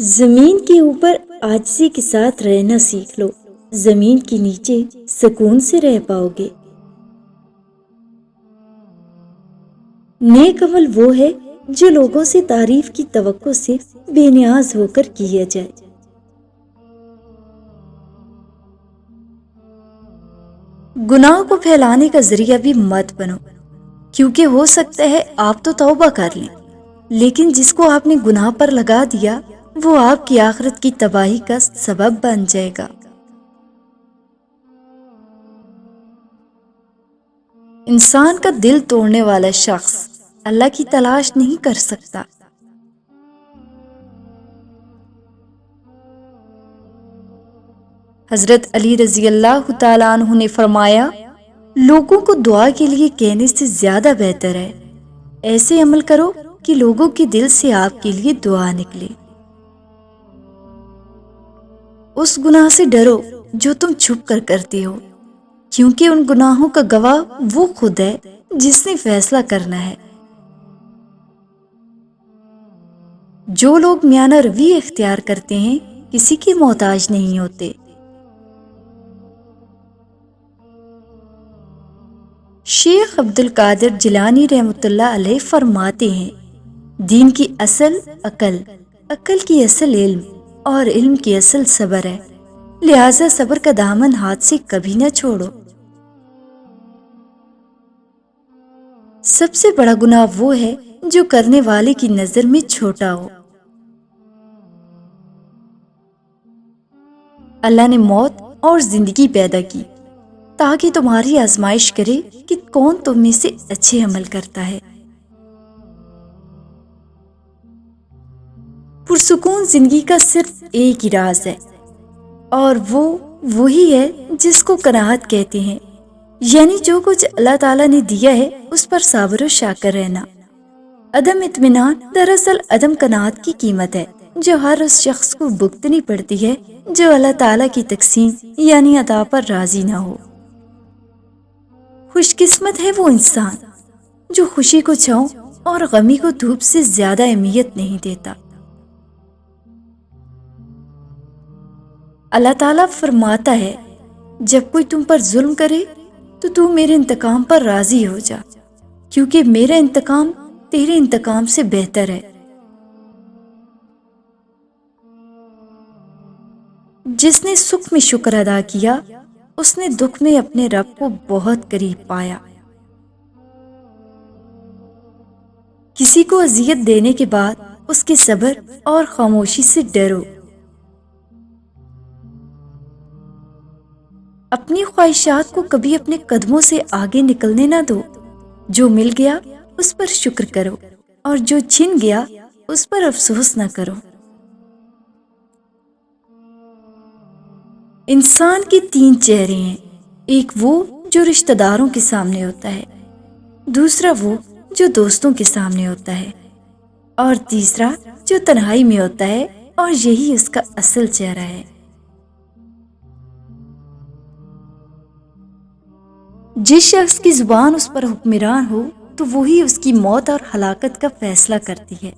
زمین کے اوپر عاجزی کے ساتھ رہنا سیکھ لو، زمین کے نیچے سکون سے رہ پاؤ گے۔ نیک عمل وہ ہے جو لوگوں سے تعریف کی توقع سے بے نیاز ہو کر کیا جائے۔ گناہ کو پھیلانے کا ذریعہ بھی مت بنو، کیونکہ ہو سکتا ہے آپ تو توبہ کر لیں، لیکن جس کو آپ نے گناہ پر لگا دیا وہ آپ کی آخرت کی تباہی کا سبب بن جائے گا۔ انسان کا دل توڑنے والا شخص اللہ کی تلاش نہیں کر سکتا۔ حضرت علی رضی اللہ تعالیٰ عنہ نے فرمایا، لوگوں کو دعا کے لیے کہنے سے زیادہ بہتر ہے ایسے عمل کرو کہ لوگوں کے دل سے آپ کے لیے دعا نکلے۔ اس گناہ سے ڈرو جو تم چھپ کر کرتے ہو، کیونکہ ان گناہوں کا گواہ وہ خود ہے جس نے فیصلہ کرنا ہے۔ جو لوگ میانہ روی اختیار کرتے ہیں کسی کے محتاج نہیں ہوتے۔ شیخ عبد القادر جیلانی رحمۃ اللہ علیہ فرماتے ہیں، دین کی اصل عقل، عقل کی اصل علم، اور علم کی اصل صبر ہے، لہذا صبر کا دامن ہاتھ سے کبھی نہ چھوڑو۔ سب سے بڑا گناہ وہ ہے جو کرنے والے کی نظر میں چھوٹا ہو۔ اللہ نے موت اور زندگی پیدا کی تاکہ تمہاری آزمائش کرے کہ کون تم میں سے اچھے عمل کرتا ہے۔ پرسکون زندگی کا صرف ایک ہی راز ہے، اور وہی ہے جس کو قناعت کہتے ہیں، یعنی جو کچھ اللہ تعالیٰ نے دیا ہے اس پر صابر و شاکر رہنا۔ عدم اطمینان دراصل عدم قناعت کی قیمت ہے جو ہر اس شخص کو بھگتنی پڑتی ہے جو اللہ تعالیٰ کی تقسیم یعنی عطا پر راضی نہ ہو۔ خوش قسمت ہے وہ انسان جو خوشی کو چھاؤں اور غمی کو دھوپ سے زیادہ اہمیت نہیں دیتا۔ اللہ تعالیٰ فرماتا ہے، جب کوئی تم پر ظلم کرے تو میرے انتقام پر راضی ہو جا، کیونکہ میرا انتقام تیرے انتقام سے بہتر ہے۔ جس نے سکھ میں شکر ادا کیا اس نے دکھ میں اپنے رب کو بہت قریب پایا۔ کسی کو اذیت دینے کے بعد اس کے صبر اور خاموشی سے ڈرو۔ اپنی خواہشات کو کبھی اپنے قدموں سے آگے نکلنے نہ دو۔ جو مل گیا اس پر شکر کرو، اور جو چھن گیا اس پر افسوس نہ کرو۔ انسان کے تین چہرے ہیں، ایک وہ جو رشتہ داروں کے سامنے ہوتا ہے، دوسرا وہ جو دوستوں کے سامنے ہوتا ہے، اور تیسرا جو تنہائی میں ہوتا ہے، اور یہی اس کا اصل چہرہ ہے۔ جس شخص کی زبان اس پر حکمران ہو تو وہی اس کی موت اور ہلاکت کا فیصلہ کرتی ہے۔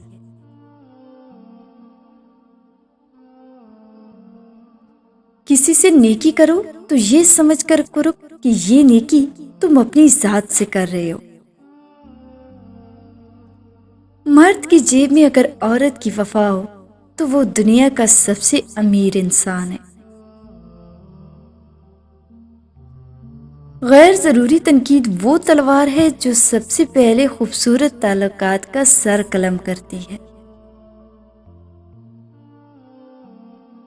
کسی سے نیکی کرو تو یہ سمجھ کر کرو کہ یہ نیکی تم اپنی ذات سے کر رہے ہو۔ مرد کی جیب میں اگر عورت کی وفا ہو تو وہ دنیا کا سب سے امیر انسان ہے۔ غیر ضروری تنقید وہ تلوار ہے جو سب سے پہلے خوبصورت تعلقات کا سر قلم کرتی ہے۔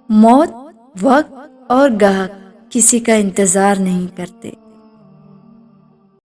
موت، وقت اور گاہک کسی کا انتظار نہیں کرتے۔